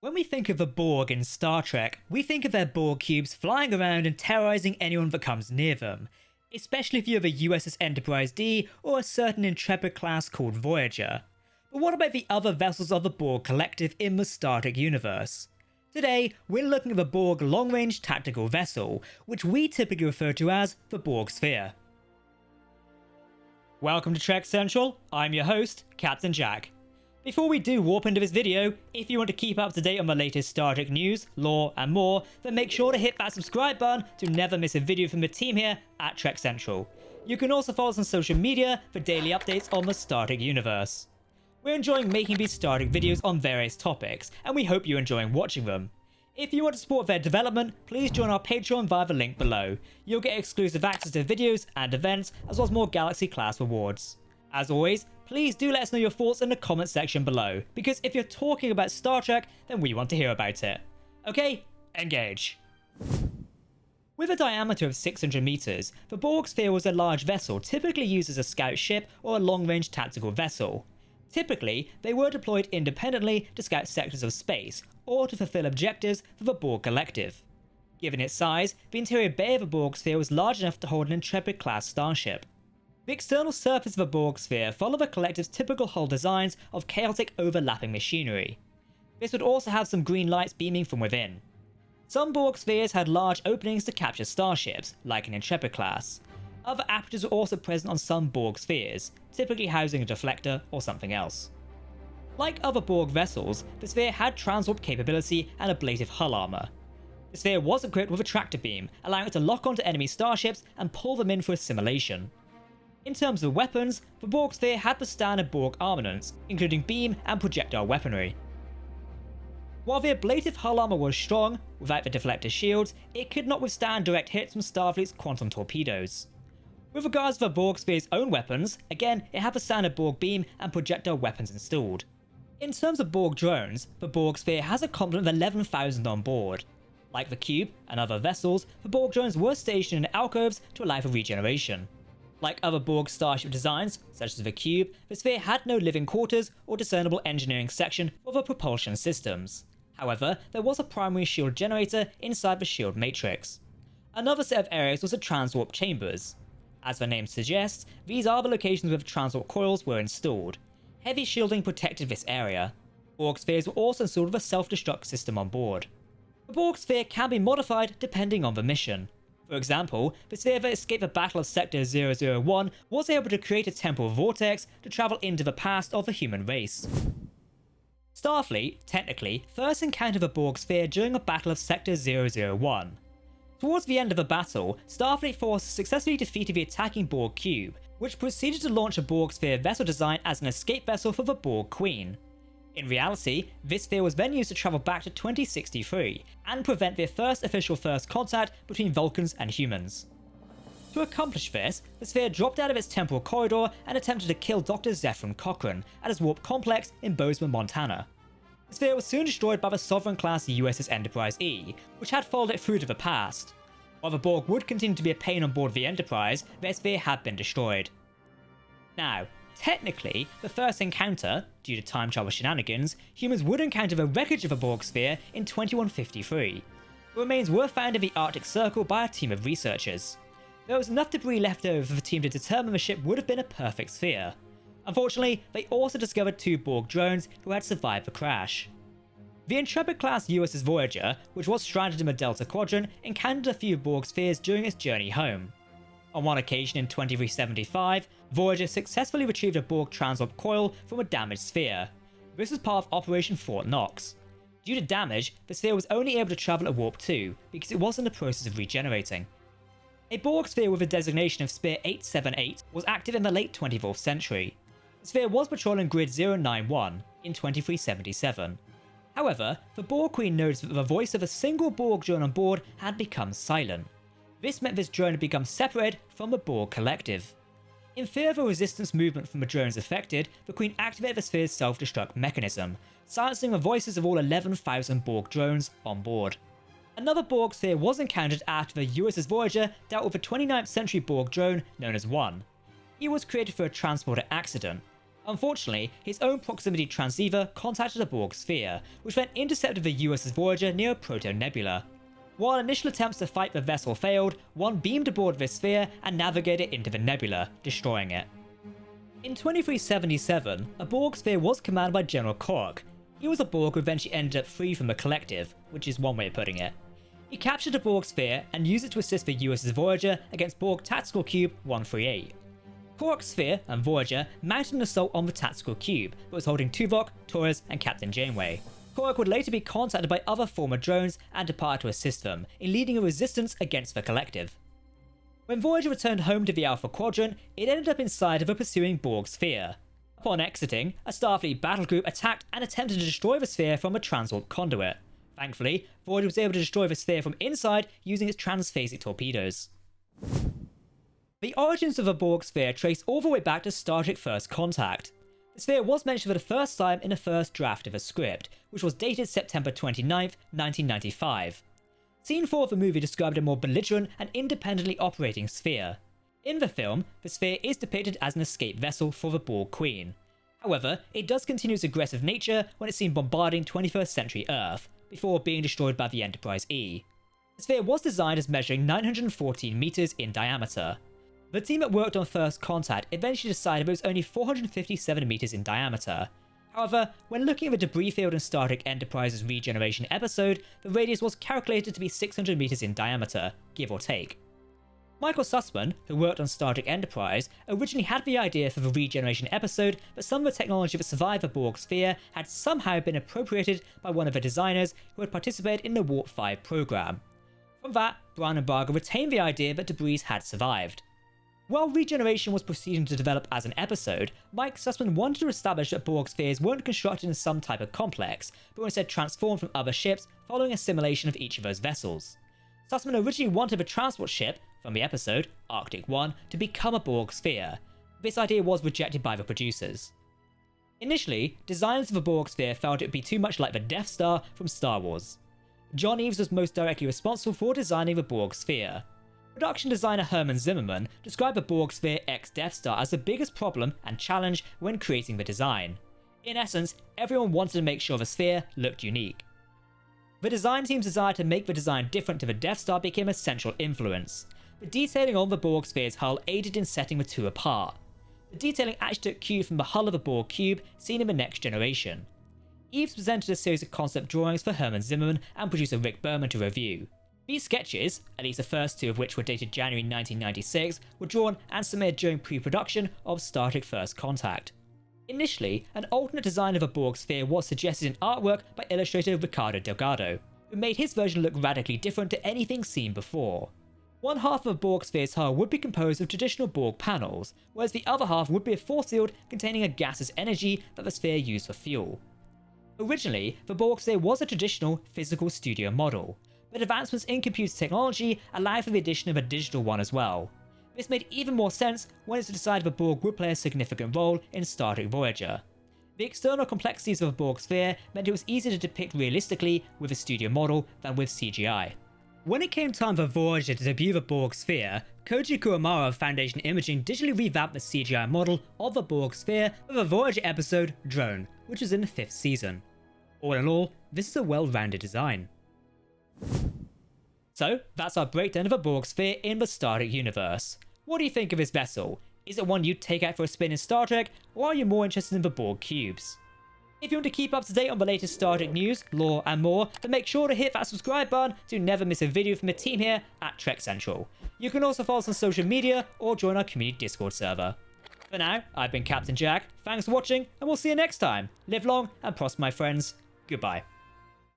When we think of the Borg in Star Trek, we think of their Borg cubes flying around and terrorising anyone that comes near them, especially if you have a USS Enterprise-D or a certain Intrepid-class called Voyager. But what about the other vessels of the Borg Collective in the Star Trek universe? Today, we're looking at the Borg Long-range Tactical Vessel, which we typically refer to as the Borg Sphere. Welcome to Trek Central, I'm your host, Captain Jack. Before we do warp into this video, if you want to keep up to date on the latest Star Trek news, lore and more, then make sure to hit that subscribe button to never miss a video from the team here at Trek Central. You can also follow us on social media for daily updates on the Star Trek universe. We're enjoying making these Star Trek videos on various topics, and we hope you're enjoying watching them. If you want to support their development, please join our Patreon via the link below. You'll get exclusive access to videos and events, as well as more Galaxy class rewards. As always, please do let us know your thoughts in the comment section below, because if you're talking about Star Trek, then we want to hear about it. Okay, engage. With a diameter of 600 meters, the Borg Sphere was a large vessel typically used as a scout ship or a long-range tactical vessel. Typically, they were deployed independently to scout sectors of space, or to fulfill objectives for the Borg Collective. Given its size, the interior bay of the Borg Sphere was large enough to hold an Intrepid-class starship. The external surface of the Borg Sphere followed the Collective's typical hull designs of chaotic overlapping machinery. This would also have some green lights beaming from within. Some Borg Spheres had large openings to capture starships, like an Intrepid-class. Other apertures were also present on some Borg Spheres, typically housing a deflector or something else. Like other Borg vessels, the Sphere had transwarp capability and ablative hull armor. The Sphere was equipped with a tractor beam, allowing it to lock onto enemy starships and pull them in for assimilation. In terms of weapons, the Borg Sphere had the standard Borg armaments, including beam and projectile weaponry. While the ablative hull armor was strong, without the deflector shields, it could not withstand direct hits from Starfleet's quantum torpedoes. With regards to the Borg Sphere's own weapons, again it had the standard Borg beam and projectile weapons installed. In terms of Borg drones, the Borg Sphere has a complement of 11,000 on board. Like the Cube and other vessels, the Borg drones were stationed in alcoves to allow for regeneration. Like other Borg Starship designs, such as the Cube, the Sphere had no living quarters or discernible engineering section for the propulsion systems. However, there was a primary shield generator inside the shield matrix. Another set of areas was the transwarp chambers. As the name suggests, these are the locations where the transwarp coils were installed. Heavy shielding protected this area. Borg Spheres were also installed with a self-destruct system on board. The Borg Sphere can be modified depending on the mission. For example, the Sphere that escaped the Battle of Sector 001 was able to create a temporal vortex to travel into the past of the human race. Starfleet, technically, first encountered the Borg Sphere during the Battle of Sector 001. Towards the end of the battle, Starfleet forces successfully defeated the attacking Borg Cube, which proceeded to launch a Borg Sphere vessel design as an escape vessel for the Borg Queen. In reality, this sphere was then used to travel back to 2063 and prevent the first official first contact between Vulcans and humans. To accomplish this, the sphere dropped out of its temporal corridor and attempted to kill Dr. Zefram Cochrane at his warp complex in Bozeman, Montana. The sphere was soon destroyed by the Sovereign-class USS Enterprise-E, which had followed it through to the past. While the Borg would continue to be a pain on board the Enterprise, their sphere had been destroyed. Now, technically, the first encounter, due to time travel shenanigans, humans would encounter the wreckage of a Borg Sphere in 2153. The remains were found in the Arctic Circle by a team of researchers. There was enough debris left over for the team to determine the ship would have been a perfect sphere. Unfortunately, they also discovered two Borg drones who had survived the crash. The Intrepid-class USS Voyager, which was stranded in the Delta Quadrant, encountered a few Borg Spheres during its journey home. On one occasion in 2375, Voyager successfully retrieved a Borg transwarp coil from a damaged sphere. This was part of Operation Fort Knox. Due to damage, the sphere was only able to travel at warp 2 because it was in the process of regenerating. A Borg Sphere with the designation of Sphere 878 was active in the late 24th century. The sphere was patrolling Grid 091 in 2377. However, the Borg Queen noticed that the voice of a single Borg drone on board had become silent. This meant this drone had become separated from the Borg Collective. In fear of a resistance movement from the drones affected, the Queen activated the sphere's self-destruct mechanism, silencing the voices of all 11,000 Borg drones on board. Another Borg Sphere was encountered after the USS Voyager dealt with a 29th century Borg drone known as One. He was created for a transporter accident. Unfortunately, his own proximity transceiver contacted a Borg Sphere, which then intercepted the USS Voyager near a proto-nebula. While initial attempts to fight the vessel failed, one beamed aboard this sphere and navigated into the nebula, destroying it. In 2377, a Borg Sphere was commanded by General Kork. He was a Borg who eventually ended up free from the Collective, which is one way of putting it. He captured a Borg Sphere and used it to assist the USS Voyager against Borg Tactical Cube 138. Kork's Sphere and Voyager mounted an assault on the Tactical Cube, but was holding Tuvok, Torres, and Captain Janeway. Kork would later be contacted by other former drones and depart to assist them, in leading a resistance against the Collective. When Voyager returned home to the Alpha Quadrant, it ended up inside of a pursuing Borg Sphere. Upon exiting, a Starfleet battle group attacked and attempted to destroy the sphere from a transwarp conduit. Thankfully, Voyager was able to destroy the sphere from inside using its transphasic torpedoes. The origins of the Borg Sphere trace all the way back to Star Trek First Contact. The sphere was mentioned for the first time in the first draft of a script, which was dated September 29, 1995. Scene 4 of the movie described a more belligerent and independently operating sphere. In the film, the sphere is depicted as an escape vessel for the Borg Queen. However, it does continue its aggressive nature when it's seen bombarding 21st century Earth, before being destroyed by the Enterprise-E. The sphere was designed as measuring 914 meters in diameter. The team that worked on First Contact eventually decided it was only 457 meters in diameter. However, when looking at the debris field in Star Trek Enterprise's regeneration episode, the radius was calculated to be 600 meters in diameter, give or take. Michael Sussman, who worked on Star Trek Enterprise, originally had the idea for the regeneration episode, but some of the technology that survived the Borg Sphere had somehow been appropriated by one of the designers who had participated in the Warp 5 program. From that, Brown and Barger retained the idea that debris had survived. While regeneration was proceeding to develop as an episode, Mike Sussman wanted to establish that Borg Spheres weren't constructed in some type of complex, but were instead transformed from other ships following a simulation of each of those vessels. Sussman originally wanted the transport ship from the episode, Arctic 1, to become a Borg Sphere. This idea was rejected by the producers. Initially, designers of the Borg Sphere felt it would be too much like the Death Star from Star Wars. John Eves was most directly responsible for designing the Borg Sphere. Production designer Herman Zimmerman described the Borg Sphere X Death Star as the biggest problem and challenge when creating the design. In essence, everyone wanted to make sure the sphere looked unique. The design team's desire to make the design different to the Death Star became a central influence. The detailing on the Borg Sphere's hull aided in setting the two apart. The detailing actually took cue from the hull of the Borg Cube seen in the Next Generation. Eves presented a series of concept drawings for Herman Zimmerman and producer Rick Berman to review. These sketches, at least the first two of which were dated January 1996, were drawn and submitted during pre-production of Star Trek First Contact. Initially, an alternate design of a Borg Sphere was suggested in artwork by illustrator Ricardo Delgado, who made his version look radically different to anything seen before. One half of a Borg Sphere's hull would be composed of traditional Borg panels, whereas the other half would be a force field containing a gaseous energy that the sphere used for fuel. Originally, the Borg Sphere was a traditional physical studio model, but advancements in computer technology allowed for the addition of a digital one as well. This made even more sense when it's decided the Borg would play a significant role in Star Trek Voyager. The external complexities of a Borg Sphere meant it was easier to depict realistically with a studio model than with CGI. When it came time for Voyager to debut the Borg Sphere, Koji Kuwamara of Foundation Imaging digitally revamped the CGI model of the Borg Sphere for the Voyager episode Drone, which was in the 5th season. All in all, this is a well-rounded design. So, that's our breakdown of a Borg Sphere in the Star Trek universe. What do you think of this vessel? Is it one you'd take out for a spin in Star Trek, or are you more interested in the Borg Cubes? If you want to keep up to date on the latest Star Trek news, lore and more, then make sure to hit that subscribe button to never miss a video from the team here at Trek Central. You can also follow us on social media or join our community Discord server. For now, I've been Captain Jack, thanks for watching, and we'll see you next time. Live long and prosper, my friends. Goodbye.